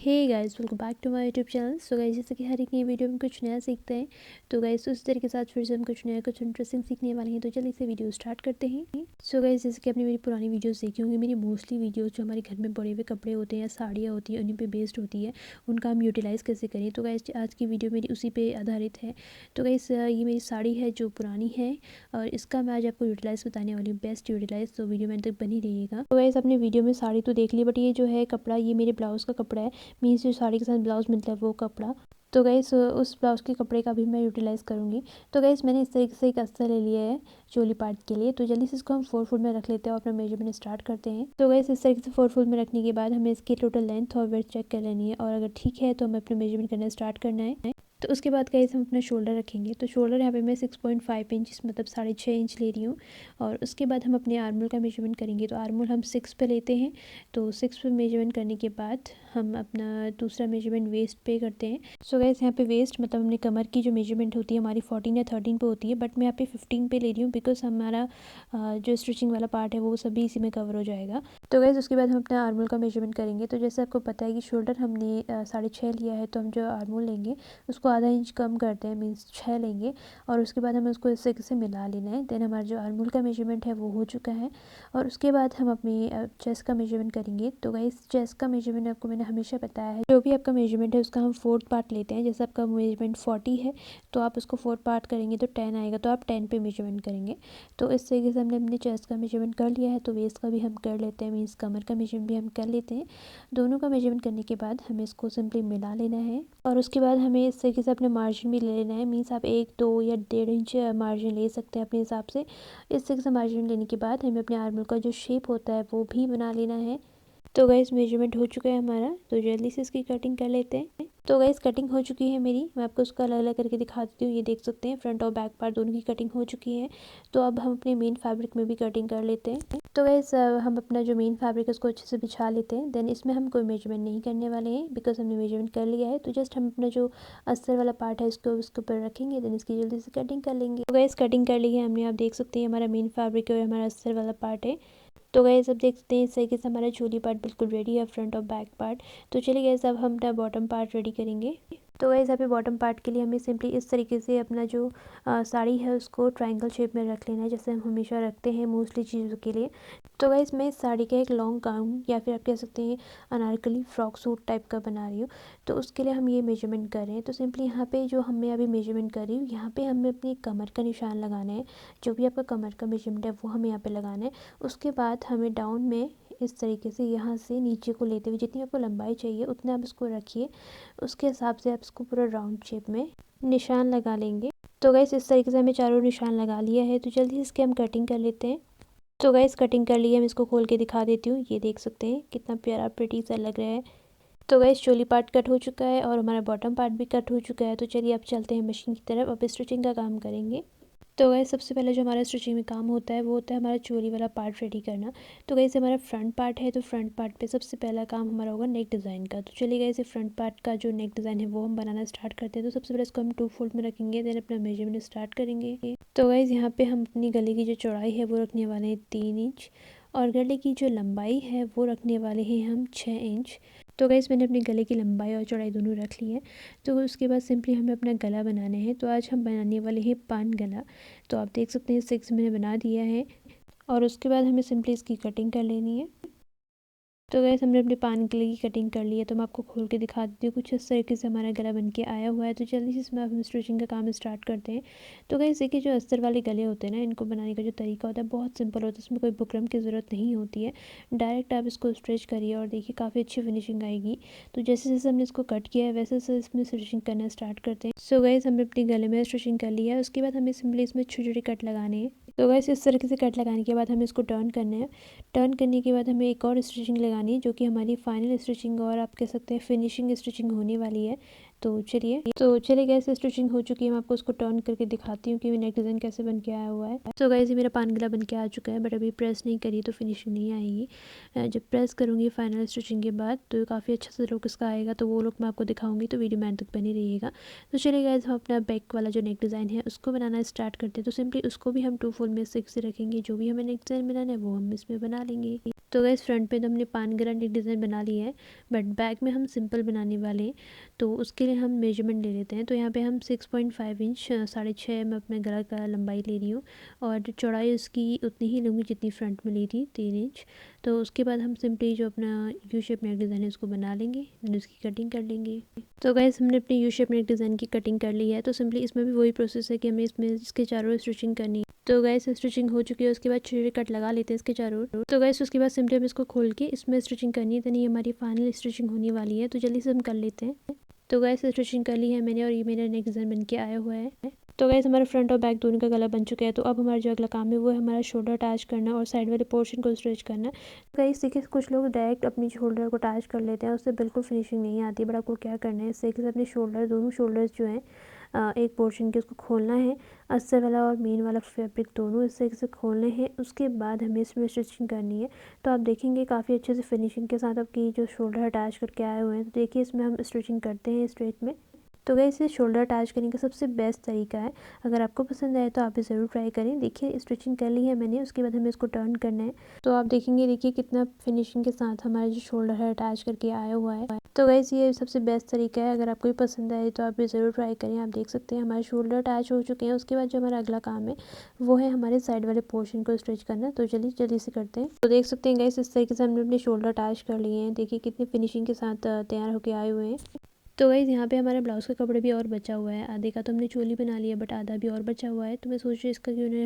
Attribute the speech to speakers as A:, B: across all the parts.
A: Hey guys, welcome back to my YouTube channel. So guys, जैसे कि हर एक नई वीडियो में कुछ नया सीखते हैं, तो गाइस उस तरीके के साथ फिर से हम कुछ नया कुछ इंटरेस्टिंग सीखने वाले हैं। तो जल्दी से वीडियो स्टार्ट करते हैं। सो गाइस, जैसे कि आपने मेरी पुरानी वीडियोस देखी होंगी, मेरी मोस्टली वीडियोस जो हमारे घर में पड़े हुए कपड़े होते हैं या साड़ियाँ होती हैं उन्हीं पर बेस्ड होती है, उनका हम यूटिलाइज़ कैसे करें। तो गाइस आज की वीडियो मेरी उसी पर आधारित है। तो गाइस ये मेरी साड़ी है जो पुरानी है और इसका मैं आज आपको यूटिलाइज़ बताने वाली हूँ, बेस्ट यूटिलाइज़। तो वीडियो में तक बनी रहिएगा। तो गाइस अपने वीडियो में साड़ी तो देख ली, बट ये जो है कपड़ा, ये मेरे ब्लाउज़ का कपड़ा है। मीन्स जो साड़ी के साथ ब्लाउज़ मिलता है वो कपड़ा। तो गाइस उस ब्लाउज़ के कपड़े का भी मैं यूटिलाइज़ करूँगी। तो गाइस मैंने इस तरीके से एक अस्तर ले लिया है चोली पार्ट के लिए। तो जल्दी से इसको हम 4 फुट में रख लेते हैं और अपना मेजरमेंट स्टार्ट करते हैं। तो गाइस इस तरीके से 4 फुट में रखने के बाद हमें इसकी टोटल लेंथ और वेड्थ चेक कर लेनी है, और अगर ठीक है तो हमें अपना मेजरमेंट करना स्टार्ट करना है। तो उसके बाद गाइस हम अपना शोल्डर रखेंगे। तो शोल्डर यहाँ पे मैं 6.5 इंच मतलब 6.5 इंच ले रही हूँ। और उसके बाद हम अपने आर्मोल का मेजरमेंट करेंगे। तो आर्मोल हम 6 पे लेते हैं। तो 6 पे मेजरमेंट करने के बाद हम अपना दूसरा मेजरमेंट वेस्ट पे करते हैं। सो गाइस यहाँ पे वेस्ट मतलब हमने कमर की जो मेजरमेंट होती है हमारी 14 या 13 पे होती है, बट मैं यहाँ पे 15 पे ले रही हूँ बिकॉज हमारा जो स्टिचिंग वाला पार्ट है वो सभी इसी में कवर हो जाएगा। तो गाइस उसके बाद हम अपना आर्मोल का मेजरमेंट करेंगे। तो जैसे आपको पता है कि शोल्डर हमने 6.5 लिया है, तो हम जो आर्मोल लेंगे उसको आधा इंच कम करते हैं, मीन्स 6 लेंगे। और उसके बाद हमें उसको इस तरीके से मिला लेना है। देन हमारा जो आर्मोल का मेजरमेंट है वो हो चुका है। और उसके बाद हम अपनी चेस्ट का मेजरमेंट करेंगे। तो गाइस चेस्ट का मेजरमेंट आपको मैंने हमेशा बताया है, जो भी आपका मेजरमेंट है उसका हम 4th पार्ट लेते हैं। जैसे आपका मेजरमेंट 40 है तो आप उसको 4 पार्ट करेंगे तो 10 आएगा, तो आप 10 पे मेजरमेंट करेंगे। तो इस तरीके से हमने अपने चेस्ट का मेजरमेंट कर लिया है। तो वेस्ट का भी हम कर लेते हैं, मीन्स कमर का मेजरमेंट भी हम कर लेते हैं। दोनों का मेजरमेंट करने के बाद हमें इसको सिंपली मिला लेना है। और उसके बाद हमें इस तरीके से अपने मार्जिन भी ले लेना है, मीन्स आप 1, 2 या 1.5 इंच मार्जिन ले सकते हैं अपने हिसाब से। इस तरीके से मार्जिन लेने के बाद हमें अपने आर्मोल का जो शेप होता है वो भी बना लेना है। तो गाइस मेजरमेंट हो चुका है हमारा, तो जल्दी से इसकी कटिंग कर लेते हैं। तो गाइस कटिंग हो चुकी है मेरी, मैं आपको उसका अलग अलग करके दिखा देती हूँ। ये देख सकते हैं फ्रंट और बैक पार्ट दोनों की कटिंग हो चुकी है। तो अब हम अपने मेन फैब्रिक में भी कटिंग कर लेते हैं। तो गाइस हम अपना जो मेन फैब्रिक है उसको अच्छे से बिछा लेते हैं। देन इसमें हम कोई मेजरमेंट नहीं करने वाले हैं बिकॉज हमने मेजरमेंट कर लिया है। तो जस्ट हम अपना जो अस्तर वाला पार्ट है उसको उसके ऊपर रखेंगे, देन इसकी जल्दी से कटिंग कर लेंगे। तो गाइस कटिंग कर ली है हमने, आप देख सकते हैं हमारा मेन फैब्रिक है और हमारा अस्तर वाला पार्ट है। तो गाइस अब देख सकते हैं इस तरीके से हमारा चोली पार्ट बिल्कुल रेडी है, फ्रंट और बैक पार्ट। तो चलिए गाइस अब हम अपना बॉटम पार्ट रेडी करेंगे। तो गाइस यहाँ पे बॉटम पार्ट के लिए हमें सिंपली इस तरीके से अपना जो साड़ी है उसको ट्रायंगल शेप में रख लेना है, जैसे हम हमेशा रखते हैं मोस्टली चीज़ों के लिए। तो गाइस मैं इस साड़ी का एक लॉन्ग गाउन या फिर आप कह सकते हैं अनारकली फ्रॉक सूट टाइप का बना रही हूँ। तो उसके लिए हम ये मेजरमेंट कर रहे हैं। तो सिंपली यहाँ पे जो हमें अभी मेजरमेंट कर रही हूँ, यहाँ पे हमें अपनी कमर का निशान लगाना है। जो भी आपका कमर का मेजरमेंट है वो हमें यहाँ पे लगाना है। उसके बाद हमें डाउन में इस तरीके से यहाँ से नीचे को लेते हुए जितनी आपको लंबाई चाहिए उतना आप इसको रखिए। उसके हिसाब से आप इसको पूरा राउंड शेप में निशान लगा लेंगे। तो गाइस इस तरीके से हमें चारों निशान लगा लिया है। तो जल्दी से इसके हम कटिंग कर लेते हैं। तो गाइस कटिंग कर ली है, मैं इसको खोल के दिखा देती हूँ। ये देख सकते हैं कितना प्यारा प्रिटी सा लग रहा है। तो गाइस चोली पार्ट कट हो चुका है और हमारा बॉटम पार्ट भी कट हो चुका है। तो चलिए अब चलते हैं मशीन की तरफ, अब स्टिचिंग का काम करेंगे। तो गाइस सबसे पहले जो हमारा स्टिचिंग में काम होता है वो होता है हमारा चोली वाला पार्ट रेडी करना। तो गाइस हमारा फ्रंट पार्ट है, तो फ्रंट पार्ट पे सबसे पहला काम हमारा होगा नेक डिज़ाइन का। तो चलिए गाइस फ्रंट पार्ट का जो नेक डिज़ाइन है वो हम बनाना स्टार्ट करते हैं। तो सबसे पहले इसको हम 2 फोल्ड में रखेंगे, देन अपना मेजरमेंट स्टार्ट करेंगे। तो गाइस यहाँ पे हम अपनी गले की जो चौड़ाई है वो रखने वाले हैं 3 इंच, और गले की जो लंबाई है वो रखने वाले हैं हम 6 इंच। तो गाइस मैंने अपने गले की लंबाई और चौड़ाई दोनों रख ली है। तो उसके बाद सिंपली हमें अपना गला बनाना है। तो आज हम बनाने वाले हैं पान गला। तो आप देख सकते हैं 6 मैंने बना दिया है, और उसके बाद हमें सिंपली इसकी कटिंग कर लेनी है। तो गैस हमने अपने पान गले की कटिंग कर ली है। तो मैं आपको खोल के दिखा देती हूँ, कुछ इस तरीके से हमारा गला बन के आया हुआ है। तो जल्दी से इसमें हम स्टिचिंग का काम स्टार्ट करते हैं। तो गैस देखिए जो अस्तर वाले गले होते हैं ना, इनको बनाने का जो तरीका होता है बहुत सिंपल होता है, इसमें कोई बुकरम की ज़रूरत नहीं होती है। डायरेक्ट आप इसको स्ट्रेच करिए और देखिए काफ़ी अच्छी फिनिशिंग आएगी। तो जैसे जैसे हमने इसको कट किया है वैसे वैसे इसमें स्टिचिंग करना स्टार्ट करते हैं। सो गैस हमने अपने गले में स्टिचिंग कर लिया है। उसके बाद हमें सिंपली इसमें छोटे छोटे कट लगाने हैं। तो गैस इस तरीके से कट लगाने के बाद हमें इसको टर्न करना है। टर्न करने के बाद हमें एक और स्टिचिंग लगानी है जो कि हमारी फाइनल स्टिचिंग और आप कह सकते हैं फिनिशिंग स्टिचिंग होने वाली है। तो चलिए गैस स्टिचिंग हो चुकी है। मैं आपको उसको टर्न करके दिखाती हूँ कि नेक डिज़ाइन कैसे बन के आया हुआ है। तो गाइस ये मेरा पान गला बन के आ चुका है, बट अभी प्रेस नहीं करी तो फिनिशिंग नहीं आएगी। जब प्रेस करूँगी फाइनल स्टिचिंग के बाद तो काफ़ी अच्छा सा लुक इसका आएगा, तो वो लुक मैं आपको दिखाऊंगी, तो वीडियो में अंत तक बनी रहिएगा। तो चलिए गाइस हम अपना बैक वाला जो नेक डिज़ाइन है उसको बनाना स्टार्ट करते हैं। तो सिंपली उसको भी हम 2 फोल्ड में से रखेंगे। जो भी हमें नेक डिज़ाइन बनाना है वो हम इसमें बना लेंगे। तो गाइस फ्रंट पे तो हमने पान गला नेक डिज़ाइन बना लिया है, बट बैक में हम सिंपल बनाने वाले हैं। तो उसके लिए हम मेजरमेंट ले लेते हैं। तो यहाँ पे हम 6.5 इंच 6.5 मैं अपने गला का लंबाई ले रही हूँ, और चौड़ाई उसकी उतनी ही लूँगी जितनी फ्रंट में ली थी, 3 इंच। तो उसके बाद हम सिंपली जो अपना यू शेप नेक डिज़ाइन है उसको बना लेंगे, देन उसकी कटिंग कर लेंगे। तो गाइस हमने अपने यू शेप नेक डिज़ाइन की कटिंग कर ली है। तो सिंपली इसमें भी वही प्रोसेस है कि हमें इसमें इसके चारों स्टिचिंग करनी है। तो गाइस स्टिचिंग हो चुकी है, उसके बाद छोटे कट लगा लेते हैं इसके चारों ओर। तो गाइस उसके बाद सिंपली हम इसको खोल के इसमें स्टिचिंग करनी है, तो नहीं हमारी फाइनल स्टिचिंग होने वाली है। तो जल्दी से हम कर लेते हैं। तो गाइस स्टिचिंग कर ली है मैंने, और ये मेरा नेक डिज़ाइन बन के आया हुआ है। तो गाइस हमारा फ्रंट और बैक दोनों का गला बन चुका है। तो अब हमारा जो अगला काम है वो है हमारा शोल्डर अटैच करना और साइड वाले पोर्शन को स्ट्रेच करना। तो गाइस देखिए कुछ लोग डायरेक्ट अपनी शोल्डर को अटैच कर लेते हैं, उससे बिल्कुल फिनिशिंग नहीं आती। बट आपको क्या करना है, इससे अपने शोल्डर दोनों शोल्डर्स जो हैं एक पोर्शन के उसको खोलना है, अस्तर वाला और मेन वाला फैब्रिक दोनों इस तरीके से खोलने हैं। उसके बाद हमें इसमें स्टिचिंग करनी है। तो आप देखेंगे काफ़ी अच्छे से फिनिशिंग के साथ आपकी जो शोल्डर अटैच करके आए हुए हैं। तो देखिए इसमें हम स्टिचिंग करते हैं स्ट्रेट में। तो गाइस इसे शोल्डर अटैच करने का सबसे बेस्ट तरीका है। अगर आपको पसंद आए तो आप भी ज़रूर ट्राई करें। देखिए स्टिचिंग कर ली है मैंने, उसके बाद हमें इसको टर्न करना है। तो आप देखेंगे देखिए कितना फिनिशिंग के साथ हमारा जो शोल्डर है अटैच करके आया हुआ है। तो गाइस ये सबसे बेस्ट तरीका है। अगर आपको भी पसंद आए तो आप भी ज़रूर ट्राई करें। आप देख सकते हैं हमारे शोल्डर अटैच हो चुके हैं। उसके बाद जो हमारा अगला काम है वो है हमारे साइड वाले पोर्शन को स्ट्रेच करना। तो जल्दी जल्दी से करते हैं। तो देख सकते हैं गाइस इस तरीके से हमने अपने शोल्डर अटैच कर लिए हैं। देखिए कितनी फिनिशिंग के साथ तैयार होकर आए हुए हैं। तो गाइस यहाँ पे हमारा ब्लाउज़ का कपड़ा भी और बचा हुआ है। आधे का तो हमने चोली बना लिया, बट आधा भी और बचा हुआ है। तो मैं सोच रही हूँ इसका क्यों ना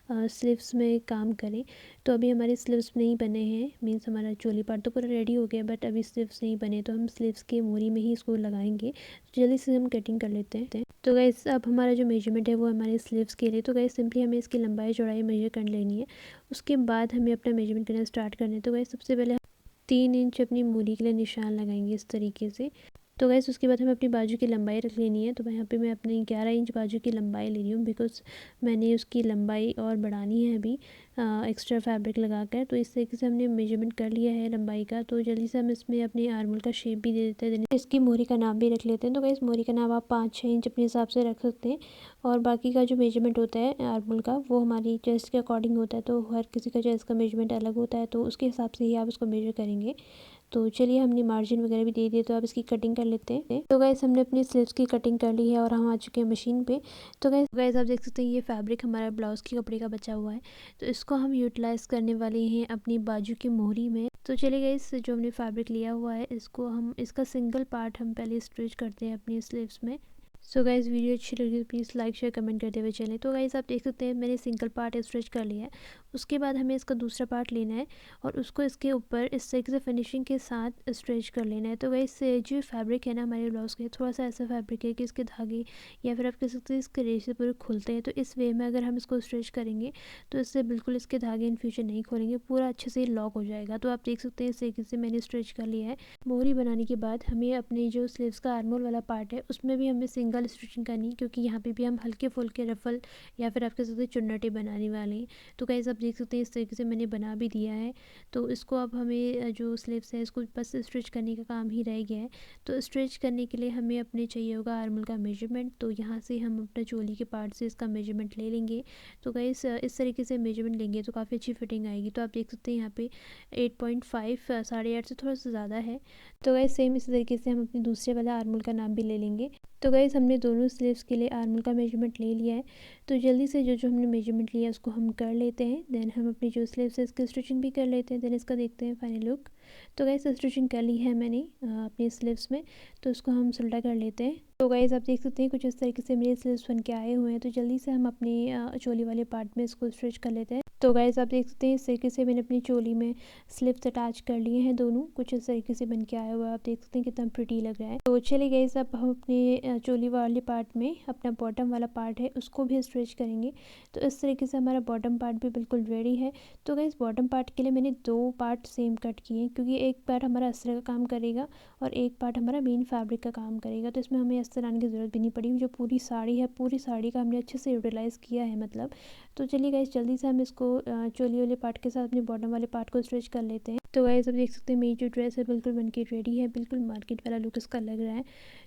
A: हम स्लीव्स में काम करें। तो अभी हमारे स्लीव्स नहीं बने हैं, मीन्स हमारा चोली पार्ट तो पूरा रेडी हो गया, बट अभी स्लीव्स नहीं बने। तो हम स्लीव्स के मोरी में ही इसको लगाएंगे। तो जल्दी से हम कटिंग कर लेते हैं। तो गाइस अब हमारा जो मेजरमेंट है वो हमारे स्लीव्स के लिए। तो गाइस सिंपली हमें इसकी लंबाई चौड़ाई मेजर कर लेनी है। उसके बाद हमें अपना मेजरमेंट करना स्टार्ट करना है। तो गाइस सबसे पहले 3 इंच अपनी मूरी के लिए निशान लगाएंगे इस तरीके से। तो गाइस उसके बाद हमें अपनी बाजू की लंबाई रख लेनी है। तो यहाँ पे मैं अपनी 11 इंच बाजू की लंबाई ले रही हूँ, बिकॉज़ मैंने उसकी लंबाई और बढ़ानी है अभी एक्स्ट्रा फैब्रिक लगाकर। तो इस तरीके से हमने मेजरमेंट कर लिया है लंबाई का। तो जल्दी से हम इसमें अपनी आर्मोल का शेप भी दे देते हैं, इसकी मोरी का नाम भी रख लेते हैं। तो गाइस मोरी का नाम आप 5-6 इंच अपने हिसाब से रख सकते हैं, और बाकी का जो मेजरमेंट होता है आर्मोल का वो हमारी चेस्ट के अकॉर्डिंग होता है। तो हर किसी का चेस्ट का मेजरमेंट अलग होता है, तो उसके हिसाब से ही आप उसको मेजर करेंगे। तो चलिए हमने मार्जिन वगैरह भी दे दिए, तो आप इसकी कटिंग कर लेते हैं। तो गाइस हमने अपनी स्लीव्स की कटिंग कर ली है और हम आ चुके हैं मशीन पे। तो गाइस आप देख सकते हैं ये फैब्रिक हमारा ब्लाउज़ के कपड़े का बचा हुआ है। तो इसको हम यूटिलाइज़ करने वाले हैं अपनी बाजू की मोहरी में। तो चलिए गाइस जो हमने फैब्रिक लिया हुआ है इसको हम इसका सिंगल पार्ट हम पहले स्टिच करते हैं अपनी स्लीव्स में। सो गाइस वीडियो अच्छी लगी तो प्लीज़ लाइक शेयर कमेंट करते हुए चलें। तो गाइस आप देख सकते हैं मैंने सिंगल पार्ट स्टिच कर लिया है। उसके बाद हमें इसका दूसरा पार्ट लेना है और उसको इसके ऊपर इस तरीके से फिनिशिंग के साथ स्ट्रेच कर लेना है। तो गाइस जो फैब्रिक है ना हमारे ब्लाउज़ के, थोड़ा सा ऐसा फैब्रिक है कि इसके धागे या फिर आप कह सकते हैं इसके रेशे पूरे खुलते हैं। तो इस वे में अगर हम इसको स्ट्रेच करेंगे तो इससे बिल्कुल इसके धागे इन फ्यूचर नहीं खोलेंगे, पूरा अच्छे से लॉक हो जाएगा। तो आप देख सकते हैं इस तरीके से मैंने स्ट्रेच कर लिया है। मोहरी बनाने के बाद हमें अपने जो स्लीव्स का आर्मोल वाला पार्ट है उसमें भी हमें सिंगल स्टिचिंग करनी है, क्योंकि यहाँ पे भी हम हल्के फुल्के रफल या फिर आप कह सकते हैं चुन्नटे बनाने वाले हैं। तो गाइस आप देख सकते हैं इस तरीके से मैंने बना भी दिया है। तो इसको अब हमें जो स्लीव्स है इसको बस स्टिच करने का काम ही रह गया है। तो स्टिच करने के लिए हमें अपने चाहिए होगा आर्मोल का मेजरमेंट। तो यहाँ से हम अपना चोली के पार्ट से इसका मेजरमेंट ले लेंगे। तो गाइस इस तरीके से मेजरमेंट लेंगे तो काफ़ी अच्छी फिटिंग आएगी। तो आप देख सकते हैं यहाँ पे 8.5 8.5 से थोड़ा सा ज़्यादा है। तो गाइस सेम इसी तरीके से हम अपने दूसरे वाला आर्मोल का नाम भी ले लेंगे। तो गाइस हमने दोनों स्लीव्स के लिए आर्मोल का मेजरमेंट ले लिया है। तो जल्दी से जो हमने मेजरमेंट लिया है उसको हम कर लेते हैं। देन हम अपनी जो स्लीव्स है इसकी स्टिचिंग भी कर लेते हैं। देन इसका देखते हैं फाइनल लुक। तो गाइस स्टिचिंग कर ली है मैंने अपनी स्लीव्स में। तो उसको हम सुलटा कर लेते हैं। तो गाइस आप देख सकते हैं कुछ इस तरीके से मेरे स्लीव्स बन के आए हुए हैं। तो जल्दी से हम अपनी चोली वाले पार्ट में इसको स्टिच कर लेते हैं। तो गाइस आप देख सकते हैं इस तरीके से मैंने अपनी चोली में स्लिप्स अटैच कर लिए हैं दोनों, कुछ इस तरीके से बन के आया हुआ है। आप देख सकते हैं कितना प्रिटी लग रहा है। तो चलिए गाइस अब हम अपने चोली वाले पार्ट में अपना बॉटम वाला पार्ट है उसको भी स्ट्रेच करेंगे। तो इस तरीके से हमारा बॉटम पार्ट भी बिल्कुल रेडी है। तो गाइस बॉटम पार्ट के लिए मैंने 2 पार्ट सेम कट किए हैं, क्योंकि एक पार्ट हमारा अस्तर का काम करेगा और एक पार्ट हमारा मेन फैब्रिक का काम करेगा। तो इसमें हमें अस्तर लाने की ज़रूरत भी नहीं पड़ी। जो पूरी साड़ी है, पूरी साड़ी का हमने अच्छे से यूटिलाइज़ किया है मतलब। तो चलिए गाइस जल्दी से हम इसको चोली वाले पार्ट के साथ अपने बॉटम वाले पार्ट को स्ट्रेच कर लेते हैं। तो गाइस अब देख सकते हैं मेरी जो ड्रेस है बिल्कुल बनके रेडी है, बिल्कुल मार्केट वाला लुक इसका लग रहा है।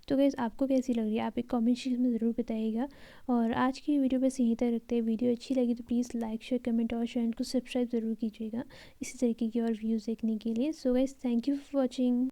A: तो गाइस आपको कैसी लग रही है आप एक कमेंट सेक्शन में ज़रूर बताइएगा। और आज की वीडियो बस यहीं तक रखते हैं। वीडियो अच्छी लगी तो प्लीज़ लाइक शेयर कमेंट और चैनल को सब्सक्राइब ज़रूर कीजिएगा इसी तरीके की और व्यूज़ देखने के लिए। So guys thank you for watching.